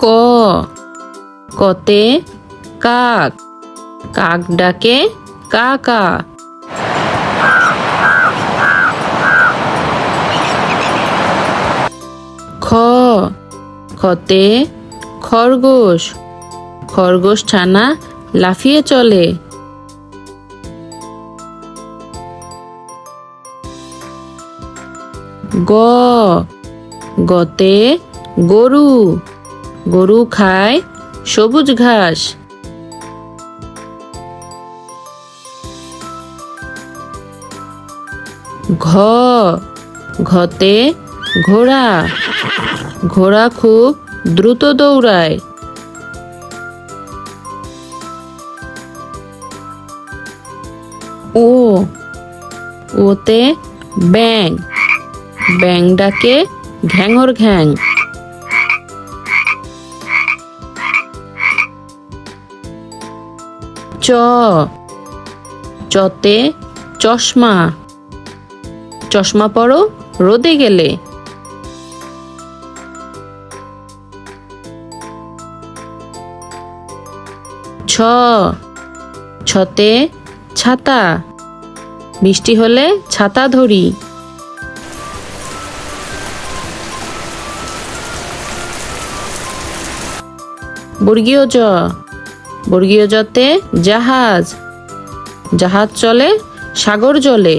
ক কতে কাক, কাক ডাকে কা কা। খ খতে খরগোশ, খরগোশ ছানা লাফিয়ে চলে। গ গতে গরু, গরু খায় সবুজ ঘাস। ঘ ঘতে ঘোড়া, ঘোড়া খুব দ্রুত দৌড়ায়। ও ওতে ব্যাঙ, ব্যাঙ ডাকে ঘ্যাঙর ঘ্যাং। চ চতে চশমা, চশমা পরো রোদে গেলে। ছ ছতে ছাতা, বৃষ্টি হলে ছাতা ধরি। বর্গীয় জ, বর্গীয় জতে জাহাজ, জাহাজ চলে সাগর জলে।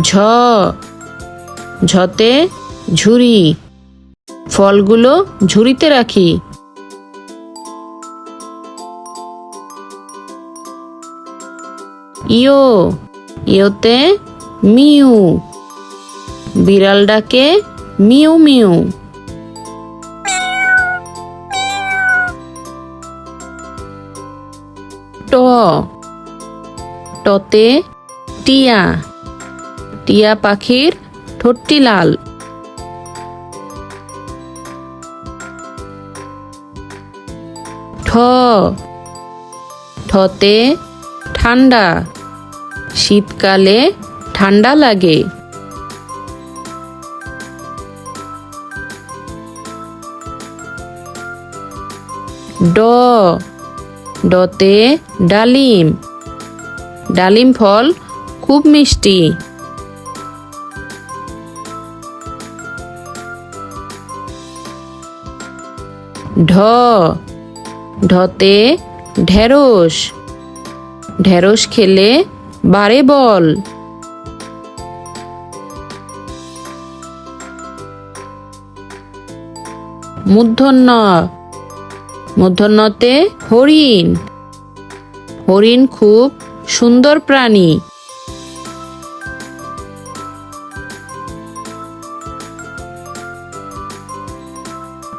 ঝ ঝতে ঝুড়ি, ফলগুলো ঝুড়িতে রাখি। ইয়ো ইয়োতে মিউ, বিড়াল ডাকে মিউ মিউ। ট টতে টিয়া, টিয়া পাখির ঠোঁটটি লাল। ঠ ঠতে ঠান্ডা, শীতকালে ঠান্ডা লাগে। ড ডতে ডালিম, ডালিম ফল খুব মিষ্টি। ঢ ঢতে ঢেঁড়স, ঢেঁড়স খেলে বাড়ে বল। মূর্ধন্য মূর্ধন্যতে হরিণ, হরিণ খুব সুন্দর প্রাণী।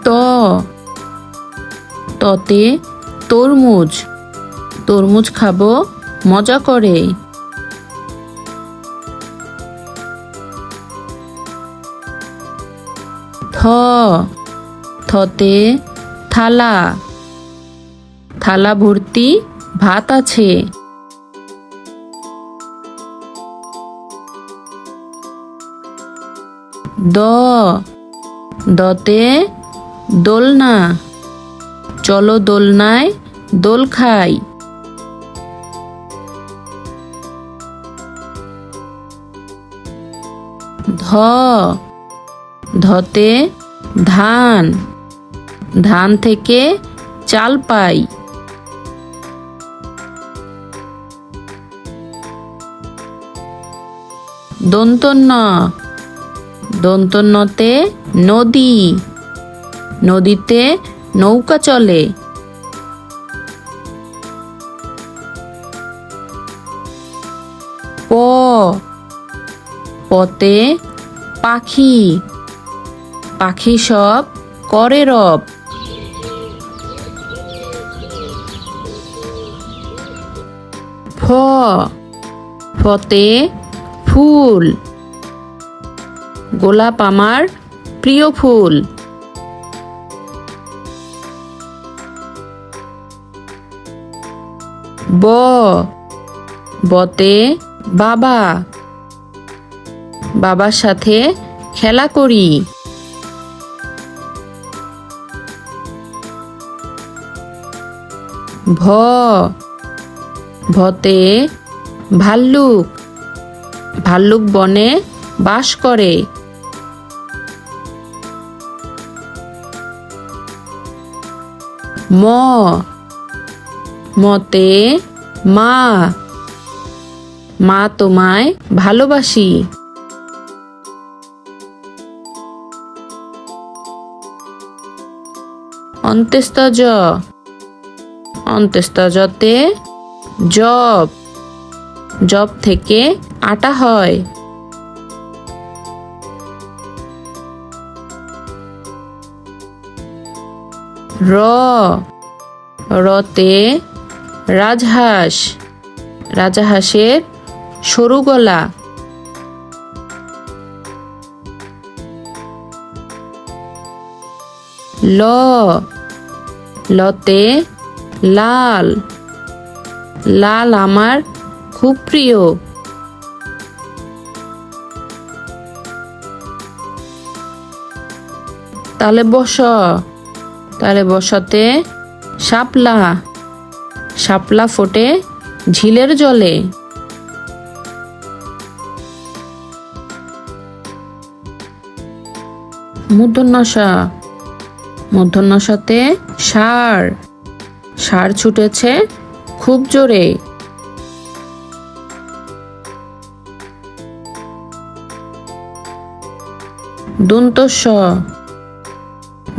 ত ততে তরমুজ, তরমুজ খাবো মজা করে। থ থতে থালা, থালা ভর্তি ভাত আছে। দ দতে দোলনা, চলো দোলনায় দোল খাই। ধ ধতে ধান, ধান থেকে চাল পাই। দন্তন্য দন্তন্যতে নদী, নদীতে নৌকা চলে। প পতে পাখি, পাখি সব করে রব। ফ ফতে ফুল, গোলাপ আমার প্রিয় ফুল। ব বতে বাবা, বাবার সাথে খেলা করি। ভ ভতে ভাল্লুক, ভাল্লুক বনে বাস করে। ম মতে মা, মা তোমায় ভালোবাসি। অন্ত্যেষ্ঠ জ, অন্ত্যেষ্ঠ জতে জব, জব থেকে আটা হয়। র রতে রাজহাঁস, রাজহাঁসের সরু গলা। ল লতে লাল, লাল আমার খুব প্রিয়। তালে বস, তালে বসতে শাপলা, শাপলা ফোটে ঝিলের জলে। মূর্ধন্য ষ, মূর্ধন্য ষতে ষাঁড়, ষাঁড় ছুটেছে খুব জোরে। দন্ত স,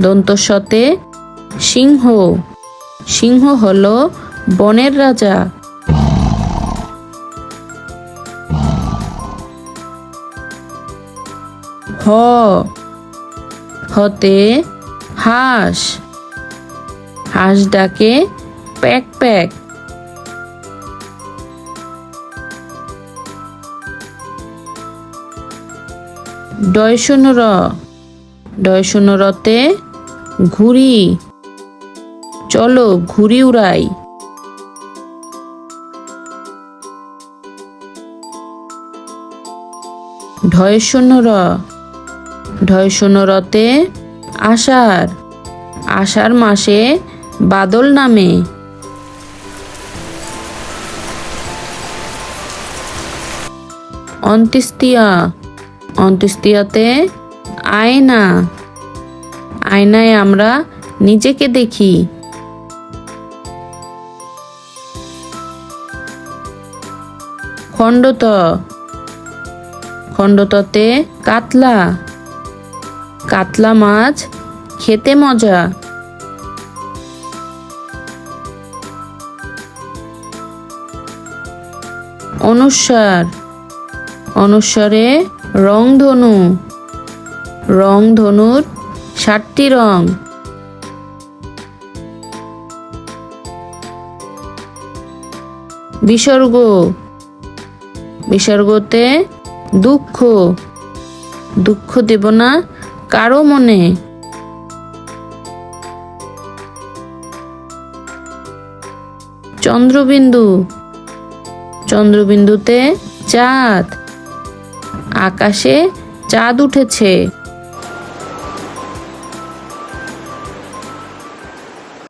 দন্ত সতে সিংহ, সিংহ হলো বনের রাজা। হ হতে হাঁস, হাঁস ডাকে প্যাক প্যাক। ডয় শূন্য র, ডয় শূন্য রতে ঘুড়ি, চলো ঘুড়ি উড়াই। ঢয় শূন্য র, ঢয় শূন্য রতে আষাঢ়, আষাঢ় মাসে বাদল নামে। অন্ত্যেষ্টিয়া, অন্ত্যেষ্টিয়াতে আয়না, আয়নায় আমরা নিজেকে দেখি। খণ্ডত, খণ্ডততে কাতলা, কাতলা মাছ খেতে মজা। অনুস্বার, অনুস্বরে রংধনু, রংধনুর 7টি রং। বিসর্গ, বিসর্গতে দুঃখ, দুঃখ দেব না কারো মনে। চন্দ্রবিন্দু, চন্দ্রবিন্দুতে চাঁদ, আকাশে চাঁদ উঠেছে।